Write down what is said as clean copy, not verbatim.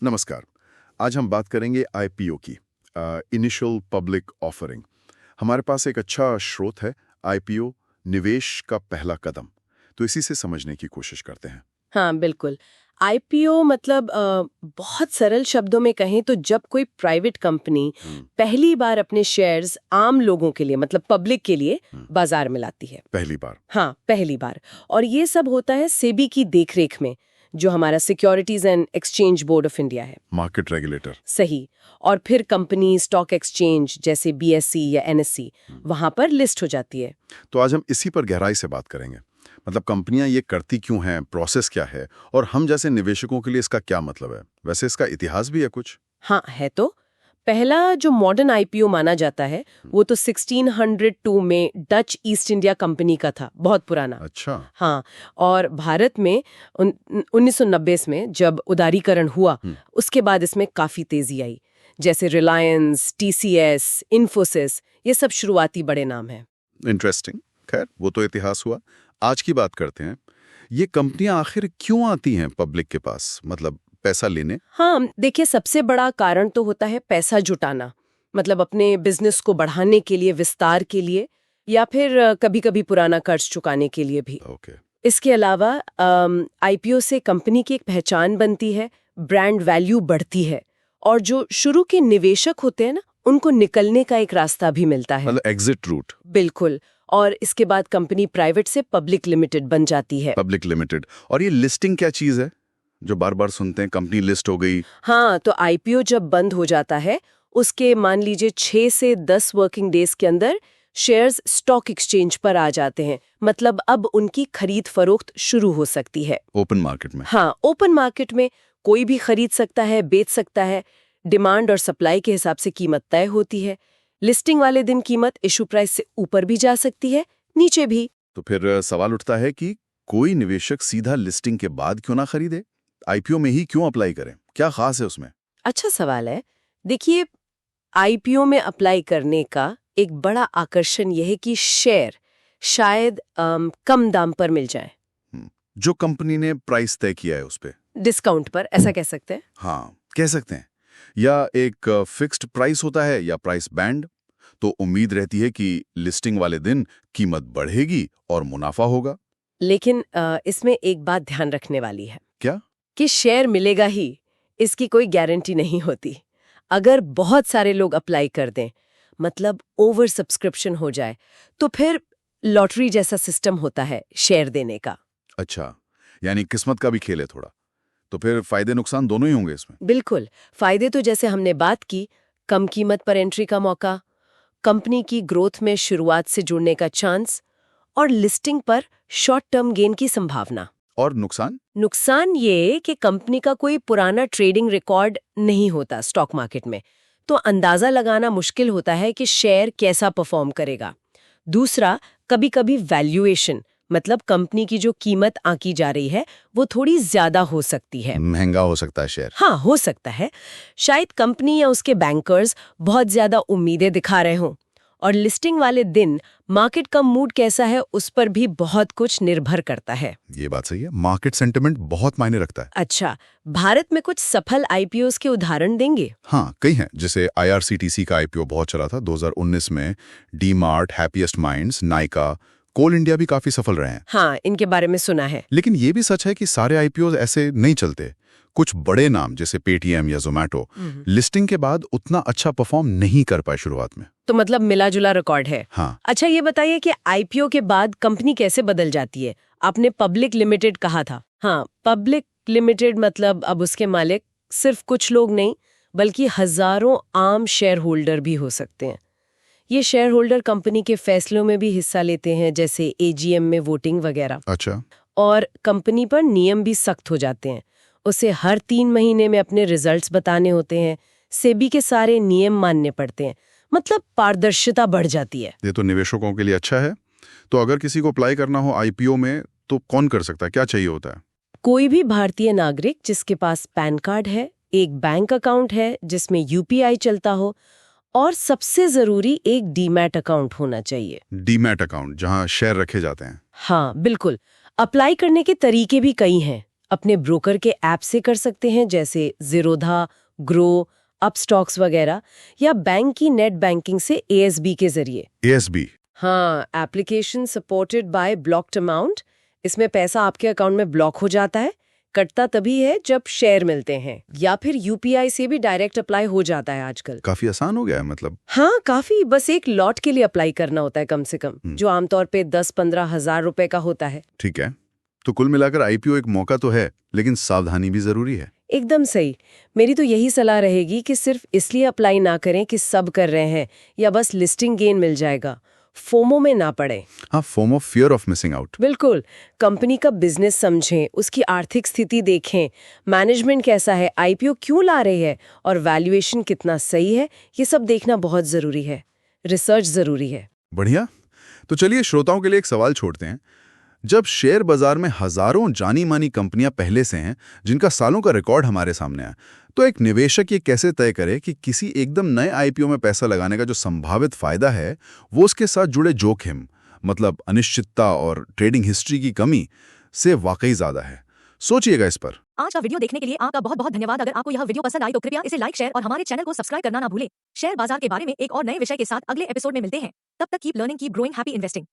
नमस्कार। आज हम बात करेंगे आईपीओ की, इनिशियल पब्लिक ऑफरिंग। हमारे पास एक अच्छा स्रोत है, आईपीओ निवेश का पहला कदम। तो इसी से समझने की कोशिश करते हैं। हाँ, बिल्कुल। आईपीओ मतलब बहुत सरल शब्दों में कहें तो जब कोई प्राइवेट कंपनी पहली बार अपने शेयर्स आम लोगों के लिए मतलब पब्लिक के लिए बाजार में लाती है। पहली बार। हाँ, पहली बार। और ये सब होता है सेबी की देखरेख में, जो हमारा securities and exchange board of India है। Market regulator. सही। और फिर कंपनी स्टॉक एक्सचेंज जैसे बीएसई या एनएसई वहां पर लिस्ट हो जाती है। तो आज हम इसी पर गहराई से बात करेंगे। मतलब कंपनियां ये करती क्यों हैं, प्रोसेस क्या है, और हम जैसे निवेशकों के लिए इसका क्या मतलब है। वैसे इसका इतिहास भी है कुछ। हाँ, है तो। पहला जो मॉडर्न आईपीओ माना जाता है वो तो 1602 में डच ईस्ट इंडिया कंपनी का था, बहुत पुराना। अच्छा। हाँ। और भारत में 1990 में जब उदारीकरण हुआ उसके बाद इसमें काफी तेजी आई। जैसे रिलायंस, टीसीएस, इन्फोसिस, ये सब शुरुआती बड़े नाम हैं। इंटरेस्टिंग। खैर, वो तो इतिहास हुआ। आज की बात करते हैं। ये कंपनियां आखिर क्यों आती हैं पब्लिक के पास, मतलब पैसा लेने? हाँ, देखिए, सबसे बड़ा कारण तो होता है पैसा जुटाना। मतलब अपने बिजनेस को बढ़ाने के लिए, विस्तार के लिए, या फिर कभी-कभी पुराना कर्ज चुकाने के लिए भी। ओके। इसके अलावा आईपीओ से कंपनी की एक पहचान बनती है, ब्रांड वैल्यू बढ़ती है, और जो शुरू के निवेशक होते हैं ना, उनको निकलने का एक रास्ता भी मिलता है। मतलब एग्जिट रूट। बिल्कुल। और इसके बाद कंपनी प्राइवेट से पब्लिक लिमिटेड बन जाती है। Public limited. और ये लिस्टिंग क्या चीज है जो बार बार सुनते हैं, कंपनी लिस्ट हो गई? हाँ, तो आईपीओ जब बंद हो जाता है उसके मान लीजिए 6 से 10 वर्किंग डेज के अंदर शेयर्स स्टॉक एक्सचेंज पर आ जाते हैं। मतलब अब उनकी खरीद फरोख्त शुरू हो सकती है। ओपन मार्केट में? हाँ, ओपन मार्केट में कोई भी खरीद सकता है, बेच सकता है। डिमांड और सप्लाई के हिसाब से कीमत तय होती है। लिस्टिंग वाले दिन कीमत इशू प्राइस से ऊपर भी जा सकती है, नीचे भी। तो फिर सवाल उठता है कि कोई निवेशक सीधा लिस्टिंग के बाद क्यों ना खरीदे, आईपीओ में ही क्यों अप्लाई करें? क्या खास है उसमें? अच्छा सवाल है। देखिए, आईपीओ में अप्लाई करने का एक बड़ा आकर्षण यह है कि शेयर शायद कम दाम पर मिल जाए। जो कंपनी ने प्राइस तय किया है उस पे। डिस्काउंट पर, ऐसा कह सकते हैं। हाँ, कह सकते हैं। या एक फिक्स्ड प्राइस होता है या प्राइस बैंड। तो उम्मीद रहती है कि लिस्टिंग वाले दिन कीमत बढ़ेगी और मुनाफा होगा। लेकिन इसमें एक बात ध्यान रखने वाली है। क्या? कि शेयर मिलेगा ही, इसकी कोई गारंटी नहीं होती। अगर बहुत सारे लोग अप्लाई कर दें, मतलब ओवर सब्सक्रिप्शन हो जाए, तो फिर लॉटरी जैसा सिस्टम होता है शेयर देने का। अच्छा, यानी किस्मत का भी खेल है थोड़ा। तो फिर फायदे नुकसान दोनों ही होंगे इसमें? बिल्कुल। फायदे तो जैसे हमने बात की, कम कीमत पर एंट्री का मौका, कंपनी की ग्रोथ में शुरुआत से जुड़ने का चांस, और लिस्टिंग पर शॉर्ट टर्म गेन की संभावना। और नुकसान? नुकसान ये कि कंपनी का कोई पुराना ट्रेडिंग रिकॉर्ड नहीं होता स्टॉक मार्केट में, तो अंदाजा लगाना मुश्किल होता है कि शेयर कैसा परफॉर्म करेगा। दूसरा, कभी-कभी वैल्यूएशन, मतलब कंपनी की जो कीमत आंकी जा रही है वो थोड़ी ज्यादा हो सकती है। महंगा हो सकता है शेयर। हाँ, हो सकता है। शायद कंपनी या उसके बैंकर्स बहुत ज्यादा उम्मीदें दिखा रहे हों। और लिस्टिंग वाले दिन मार्केट का मूड कैसा है उस पर भी बहुत कुछ निर्भर करता है। ये बात सही है, मार्केट सेंटिमेंट बहुत मायने रखता है। अच्छा, भारत में कुछ सफल आईपीओस के उदाहरण देंगे? हाँ, कई हैं। जैसे आईआरसीटीसी का आईपीओ बहुत चला था 2019 में। डी मार्ट, हैप्पीएस्ट माइंड्स, नायका, कोल इंडिया भी काफी सफल रहे हैं। हाँ, इनके बारे में सुना है। लेकिन ये भी सच है कि सारे आईपीओ ऐसे नहीं चलते। कुछ बड़े नाम जैसे पेटीएम या जोमैटो लिस्टिंग के बाद उतना अच्छा परफॉर्म नहीं कर पाए शुरुआत में। तो मतलब मिला जुला रिकॉर्ड है। हाँ। अच्छा, ये बताइए कि आईपीओ के बाद कंपनी कैसे बदल जाती है? आपने पब्लिक लिमिटेड कहा था। हाँ, पब्लिक लिमिटेड मतलब अब उसके मालिक सिर्फ कुछ लोग नहीं बल्कि हजारों आम शेयर होल्डर भी हो सकते हैं। ये शेयर होल्डर कंपनी के फैसलों में भी हिस्सा लेते हैं, जैसे एजीएम में वोटिंग वगैरह। अच्छा। और कंपनी पर नियम भी सख्त हो जाते हैं। उसे हर 3 महीने में अपने रिजल्ट्स बताने होते हैं। सेबी के सारे नियम मानने पड़ते हैं। मतलब पारदर्शिता बढ़ जाती है। ये तो निवेशकों के लिए अच्छा है। तो अगर किसी को अप्लाई करना हो आईपीओ में तो कौन कर सकता है, क्या चाहिए होता है? कोई भी भारतीय नागरिक जिसके पास पैन कार्ड है, एक बैंक अकाउंट है जिसमें यूपीआई चलता हो, और सबसे जरूरी एक डीमैट अकाउंट होना चाहिए। डीमैट अकाउंट, जहां शेयर रखे जाते हैं? हाँ, बिल्कुल। अप्लाई करने के तरीके भी कई हैं। अपने ब्रोकर के ऐप से कर सकते हैं, जैसे ज़ीरोधा, ग्रो, अपस्टॉक्स वगैरह, या बैंक की नेट बैंकिंग से एएसबी के जरिए। एएसबी। हाँ, application supported by blocked amount. इसमें पैसा आपके अकाउंट में ब्लॉक हो जाता है, कटता तभी है जब शेयर मिलते हैं, या फिर यूपीआई से भी डायरेक्ट अप्लाई हो जाता है आजकल। काफी आसान हो गया है मतलब। हाँ, काफी। बस एक लॉट के लिए अप्लाई करना होता है कम से कम, जो आमतौर पे 10-15 हजार रुपए का होता है। ठीक है, तो कुल मिलाकर आईपीओ एक मौका तो है, लेकिन सावधानी भी जरूरी है। एकदम सही। मेरी तो यही सलाह रहेगी कि सिर्फ इसलिए अप्लाई ना करें कि सब कर रहे हैं या बस लिस्टिंग गेन मिल जाएगा। फोमो में ना पड़े। हाँ, FOMO, fear of missing out. बिल्कुल। कंपनी का बिजनेस समझें, उसकी आर्थिक स्थिति देखें, मैनेजमेंट कैसा है, आईपीओ क्यों ला रही है और वैल्यूएशन कितना सही है, ये सब देखना बहुत जरूरी है। रिसर्च जरूरी है। बढ़िया। तो चलिए श्रोताओं के लिए एक सवाल छोड़ते हैं। जब शेयर बाजार में हजारों जानी मानी कंपनियां पहले से हैं, जिनका सालों का रिकॉर्ड हमारे सामने है, तो एक निवेशक ये कैसे तय करे कि किसी एकदम नए आईपीओ में पैसा लगाने का जो संभावित फायदा है, वो उसके साथ जुड़े जोखिम, मतलब अनिश्चितता और ट्रेडिंग हिस्ट्री की कमी से वाकई ज्यादा है? सोचिएगा इस पर। आज का वीडियो देखने के लिए आपका बहुत बहुत धन्यवाद। अगर आपको यह वीडियो पसंद आई तो कृपया इसे लाइक, शेयर और हमारे चैनल को सब्सक्राइब करना ना भूलें। शेयर बाजार के बारे में एक और नए विषय के साथ अगले एपिसोड में मिलते हैं। तब तक keep learning, keep growing, happy investing.